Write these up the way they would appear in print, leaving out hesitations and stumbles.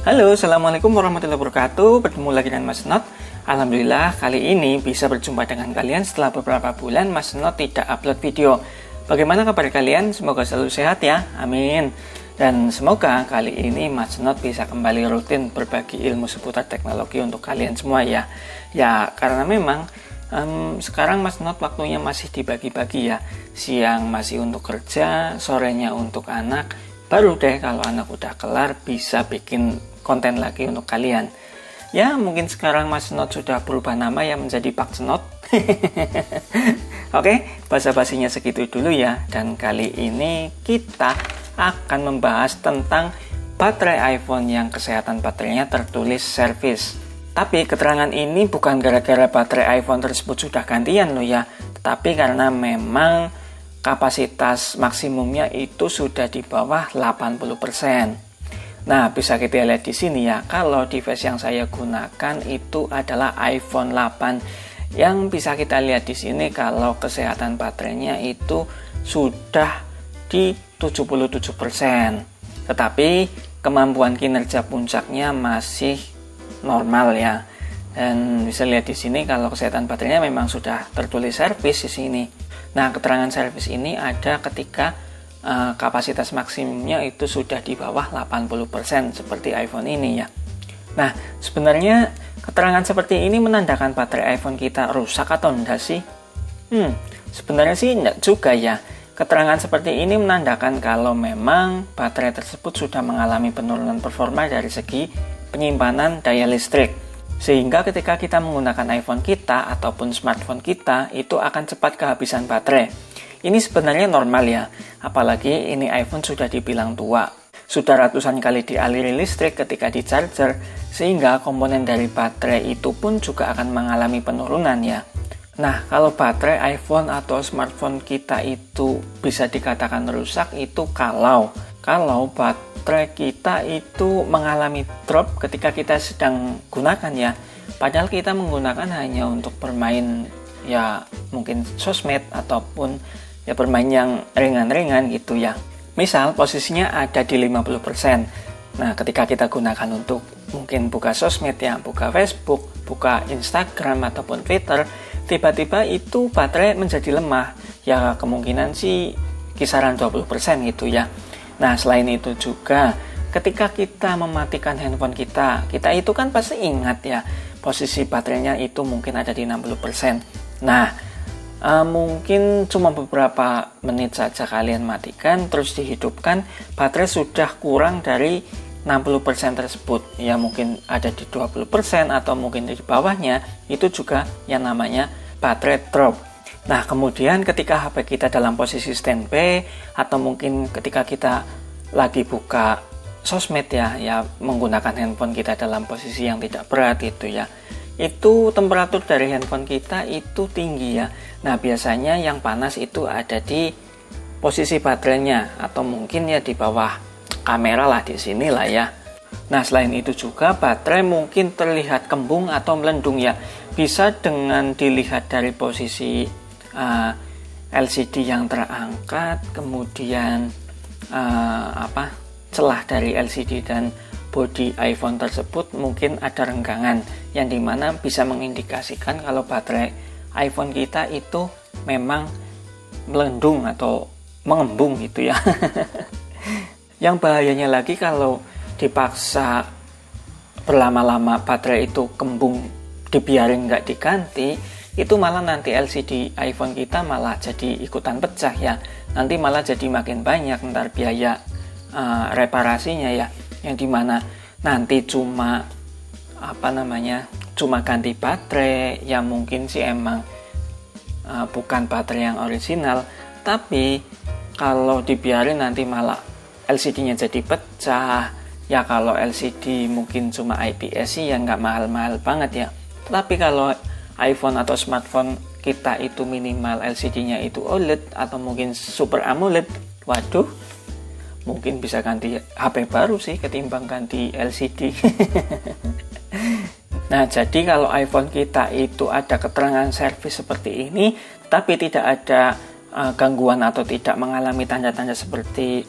Halo, Assalamualaikum warahmatullahi wabarakatuh. Bertemu lagi dengan Mas Not. Alhamdulillah kali ini bisa berjumpa dengan kalian setelah beberapa bulan Mas Not tidak upload video. Bagaimana kabar kalian? Semoga selalu sehat ya, amin. Dan semoga kali ini Mas Not bisa kembali rutin berbagi ilmu seputar teknologi untuk kalian semua ya. Ya, karena memang sekarang Mas Not waktunya masih dibagi-bagi ya. Siang masih untuk kerja, sorenya untuk anak. Baru deh kalau anak udah kelar bisa bikin konten lagi untuk kalian. Ya mungkin sekarang Mas Not sudah berubah nama ya menjadi Pak Not. Oke, basa-basinya segitu dulu ya. Dan kali ini kita akan membahas tentang baterai iPhone yang kesehatan baterainya tertulis service. Tapi keterangan ini bukan gara-gara baterai iPhone tersebut sudah gantian loh ya. Tetapi karena memang kapasitas maksimumnya itu sudah di bawah 80%. Nah, bisa kita lihat di sini ya. Kalau device yang saya gunakan itu adalah iPhone 8. Yang bisa kita lihat di sini kalau kesehatan baterainya itu sudah di 77%. Tetapi kemampuan kinerja puncaknya masih normal ya. Dan bisa lihat di sini kalau kesehatan baterainya memang sudah tertulis service di sini. Nah, keterangan service ini ada ketika kapasitas maksimumnya itu sudah di bawah 80% seperti iPhone ini ya. Nah, sebenarnya keterangan seperti ini menandakan baterai iPhone kita rusak atau enggak sih? Sebenarnya sih enggak juga ya. Keterangan seperti ini menandakan kalau memang baterai tersebut sudah mengalami penurunan performa dari segi penyimpanan daya listrik. Sehingga ketika kita menggunakan iPhone kita ataupun smartphone kita itu akan cepat kehabisan baterai. Ini sebenarnya normal ya, apalagi ini iPhone sudah dibilang tua. Sudah ratusan kali dialiri listrik ketika di charger, sehingga komponen dari baterai itu pun juga akan mengalami penurunan ya. Nah, kalau baterai iPhone atau smartphone kita itu bisa dikatakan rusak itu kalau baterai kita itu mengalami drop ketika kita sedang gunakan ya. Padahal kita menggunakan hanya untuk bermain ya mungkin sosmed ataupun ya bermain yang ringan-ringan gitu ya. Misal posisinya ada di 50%. Nah, ketika kita gunakan untuk mungkin buka sosmed ya, buka Facebook, buka Instagram ataupun Twitter, tiba-tiba itu baterai menjadi lemah. Ya kemungkinan sih kisaran 20% gitu ya. Nah, selain itu juga ketika kita mematikan handphone kita itu kan pasti ingat ya posisi baterainya itu mungkin ada di 60%. Nah, mungkin cuma beberapa menit saja kalian matikan terus dihidupkan, baterai sudah kurang dari 60% tersebut. Ya mungkin ada di 20% atau mungkin di bawahnya, itu juga yang namanya baterai drop. Nah, kemudian ketika HP kita dalam posisi standby atau mungkin ketika kita lagi buka sosmed ya menggunakan handphone kita dalam posisi yang tidak berat itu ya. Itu temperatur dari handphone kita itu tinggi ya. Nah, biasanya yang panas itu ada di posisi baterainya atau mungkin ya di bawah kamera lah di sini lah ya. Nah, selain itu juga baterai mungkin terlihat kembung atau melendung ya. Bisa dengan dilihat dari posisi LCD yang terangkat, kemudian celah dari LCD dan bodi iPhone tersebut mungkin ada renggangan yang dimana bisa mengindikasikan kalau baterai iPhone kita itu memang melendung atau mengembung gitu ya. Yang bahayanya lagi kalau dipaksa berlama-lama baterai itu kembung dibiarin nggak diganti, itu malah nanti LCD iPhone kita malah jadi ikutan pecah ya. Nanti malah jadi makin banyak ntar biaya reparasinya ya, yang dimana nanti cuma cuma ganti baterai yang mungkin sih emang bukan baterai yang original, tapi kalau dibiarin nanti malah LCD-nya jadi pecah ya. Kalau LCD mungkin cuma IPS sih ya nggak mahal-mahal banget ya, tapi kalau iPhone atau smartphone kita itu minimal LCD-nya itu OLED atau mungkin Super AMOLED, waduh, mungkin bisa ganti HP baru sih ketimbang ganti LCD. Nah, jadi kalau iPhone kita itu ada keterangan servis seperti ini, tapi tidak ada gangguan atau tidak mengalami tanda-tanda seperti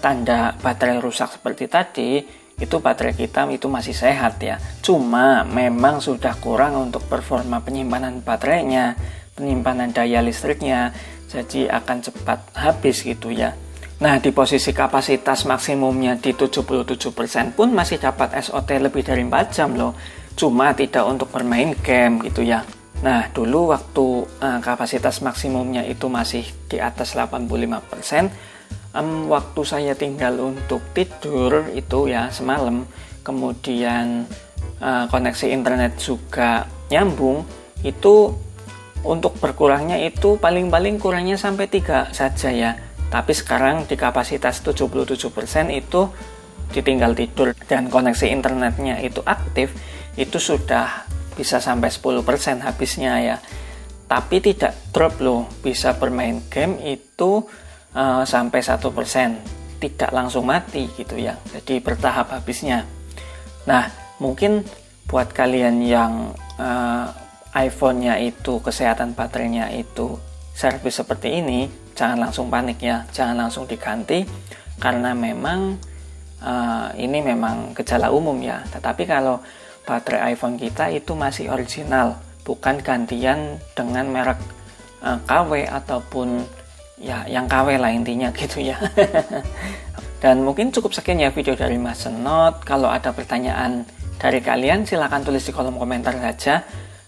tanda baterai rusak seperti tadi, itu baterai kita itu masih sehat ya. Cuma memang sudah kurang untuk performa penyimpanan baterainya, penyimpanan daya listriknya, jadi akan cepat habis gitu ya. Nah, di posisi kapasitas maksimumnya di 77% pun masih dapat SOT lebih dari 4 jam loh. Cuma tidak untuk bermain game gitu ya. Nah, dulu waktu kapasitas maksimumnya itu masih di atas 85%, waktu saya tinggal untuk tidur itu ya semalam, kemudian koneksi internet juga nyambung, itu untuk berkurangnya itu paling-paling kurangnya sampai 3 saja ya. Tapi sekarang di kapasitas 77% itu ditinggal tidur dan koneksi internetnya itu aktif, itu sudah bisa sampai 10% habisnya ya. Tapi tidak drop loh, bisa bermain game itu sampai 1%, tidak langsung mati gitu ya. Jadi bertahap habisnya. Nah, mungkin buat kalian yang iPhone-nya itu kesehatan baterainya itu servis seperti ini, jangan langsung panik ya, jangan langsung diganti karena memang ini memang gejala umum ya. Tetapi kalau baterai iPhone kita itu masih original, bukan gantian dengan merek KW ataupun ya yang KW lah intinya gitu ya. Dan mungkin cukup sekian ya video dari Mas Senot. Kalau ada pertanyaan dari kalian silahkan tulis di kolom komentar saja.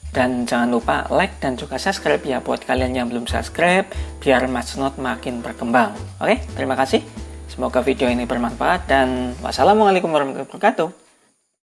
Dan jangan lupa like dan juga subscribe ya buat kalian yang belum subscribe, biar Mas Senot makin berkembang. Oke, terima kasih. Semoga video ini bermanfaat dan wassalamualaikum warahmatullahi wabarakatuh.